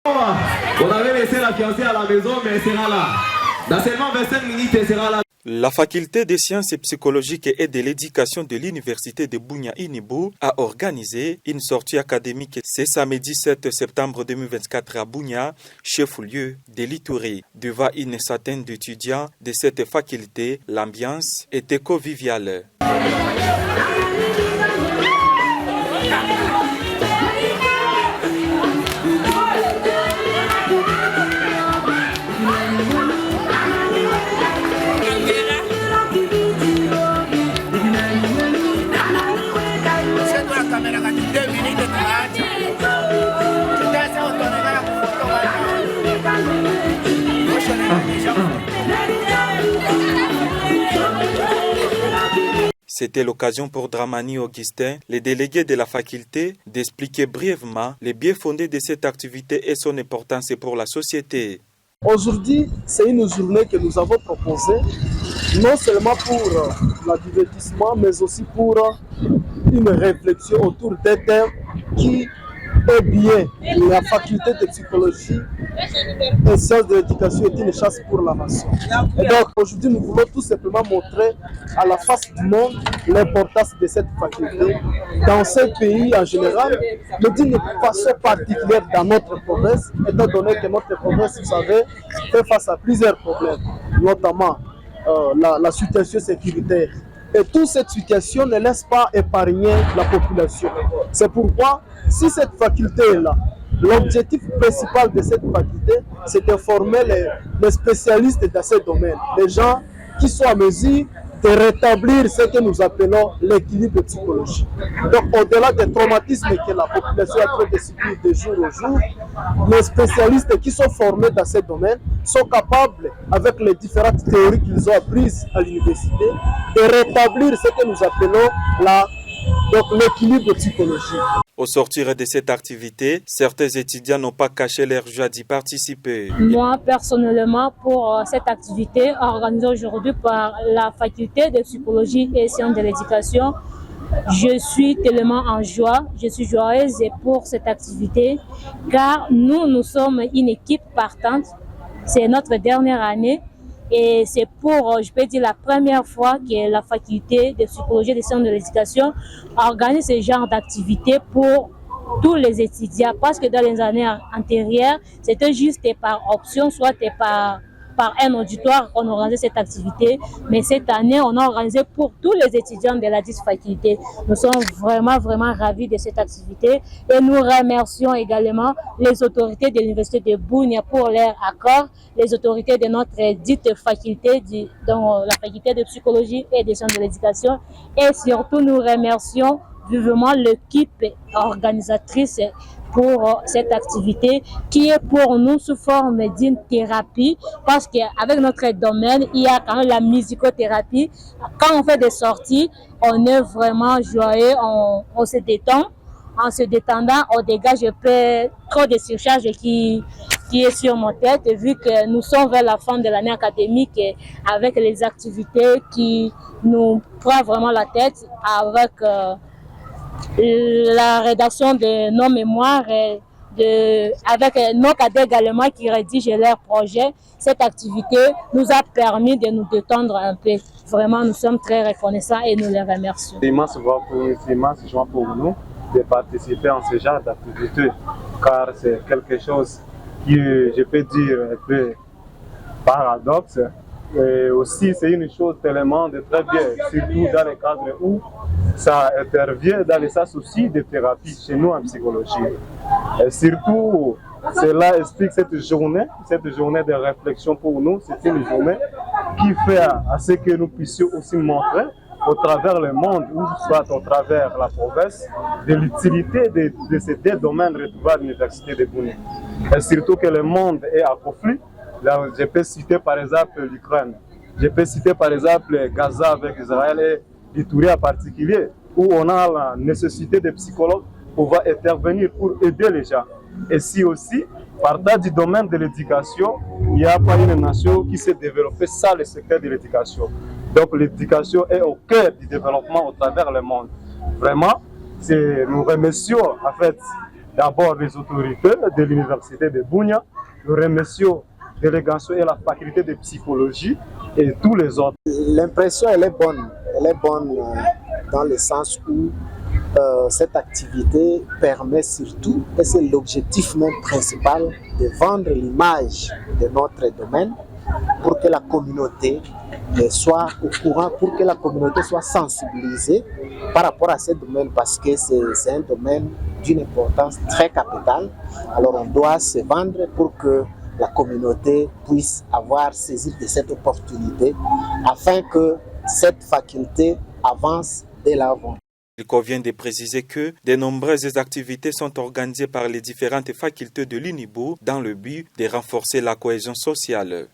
On avait laissé la fiancée à la maison, mais elle sera là. Dans seulement 25 minutes, elle sera là. La faculté des sciences psychologiques et de l'éducation de l'université de Bunia-Inibou a organisé une sortie académique ce samedi 7 septembre 2024 à Bunia, chef-lieu de l'Ituri. Devant une centaine d'étudiants de cette faculté, l'ambiance était conviviale. C'était l'occasion pour Dramani Augustin, le délégué de la faculté, d'expliquer brièvement les biais fondés de cette activité et son importance pour la société. Aujourd'hui, c'est une journée que nous avons proposée, non seulement pour le divertissement, mais aussi pour une réflexion autour des thèmes qui est bien. La faculté de psychologie et sciences de l'éducation est une chasse pour la nation. Et donc aujourd'hui, nous voulons tout simplement montrer à la face du monde l'importance de cette faculté dans ce pays en général, mais d'une façon particulière dans notre province, étant donné que notre province, vous savez, fait face à plusieurs problèmes, notamment la situation sécuritaire. Et toute cette situation ne laisse pas épargner la population. C'est pourquoi, si cette faculté est là, l'objectif principal de cette faculté, c'est de former les spécialistes dans ces domaines, les gens qui sont à mesure de rétablir ce que nous appelons l'équilibre psychologique. Donc, au-delà des traumatismes que la population est en train de subir de jour au jour, les spécialistes qui sont formés dans ces domaines sont capables, avec les différentes théories qu'ils ont apprises à l'université, de rétablir ce que nous appelons l'équilibre psychologique. Au sortir de cette activité, certains étudiants n'ont pas caché leur joie d'y participer. Moi, personnellement, pour cette activité organisée aujourd'hui par la faculté de psychologie et sciences de l'éducation, je suis tellement en joie, je suis joyeuse pour cette activité, car nous sommes une équipe partante. C'est notre dernière année. Et c'est pour, je peux dire, la première fois que la faculté de psychologie et des sciences de l'éducation organise ce genre d'activité pour tous les étudiants. Parce que dans les années antérieures, c'était juste par option, soit par un auditoire qu'on organisait cette activité. Mais cette année, on a organisé pour tous les étudiants de la faculté. Nous sommes vraiment ravis de cette activité. Et nous remercions également les autorités de l'université de Bunia pour leur accord, les autorités de notre dite faculté, donc la faculté de psychologie et des sciences de l'éducation. Et surtout, nous remercions vivement l'équipe organisatrice pour cette activité qui est pour nous sous forme d'une thérapie, parce qu'avec notre domaine, il y a quand même la musicothérapie. Quand on fait des sorties, on est vraiment joyeux, on se détend. En se détendant, on dégage un peu trop de surcharge qui est sur mon tête, vu que nous sommes vers la fin de l'année académique et avec les activités qui nous prennent vraiment la tête, avec la rédaction de nos mémoires et avec nos cadets également qui rédigent leurs projets. Cette activité nous a permis de nous détendre un peu. Vraiment, nous sommes très reconnaissants et nous les remercions. C'est immense joie pour nous de participer à ce genre d'activité, car c'est quelque chose qui, je peux dire, un peu paradoxe. Et aussi, c'est une chose tellement de très bien, surtout dans le cadre où ça intervient dans les sens aussi de thérapie chez nous en psychologie. Et surtout, cela explique cette journée de réflexion pour nous. C'est une journée qui fait à ce que nous puissions aussi montrer au travers le monde, ou soit au travers la province, de l'utilité de ces deux domaines retrouvés à l'université de Bunia. Et surtout que le monde est à conflit. Là, je peux citer par exemple l'Ukraine, je peux citer par exemple Gaza avec Israël et l'Ituri en particulier, où on a la nécessité de psychologues pour pouvoir intervenir pour aider les gens. Et si aussi, partant du domaine de l'éducation, il n'y a pas une nation qui s'est développée sans le secteur de l'éducation. Donc l'éducation est au cœur du développement au travers le monde. Vraiment, nous remercions en fait d'abord les autorités de l'université de Bunia, nous remercions la délégation et la faculté de psychologie et tous les autres. L'impression elle est bonne dans le sens où cette activité permet surtout, et c'est l'objectif même principal, de vendre l'image de notre domaine pour que la communauté soit au courant, pour que la communauté soit sensibilisée par rapport à ce domaine, parce que c'est un domaine d'une importance très capitale. Alors on doit se vendre pour que la communauté puisse avoir saisi de cette opportunité afin que cette faculté avance de l'avant. Il convient de préciser que de nombreuses activités sont organisées par les différentes facultés de l'UNIBO dans le but de renforcer la cohésion sociale.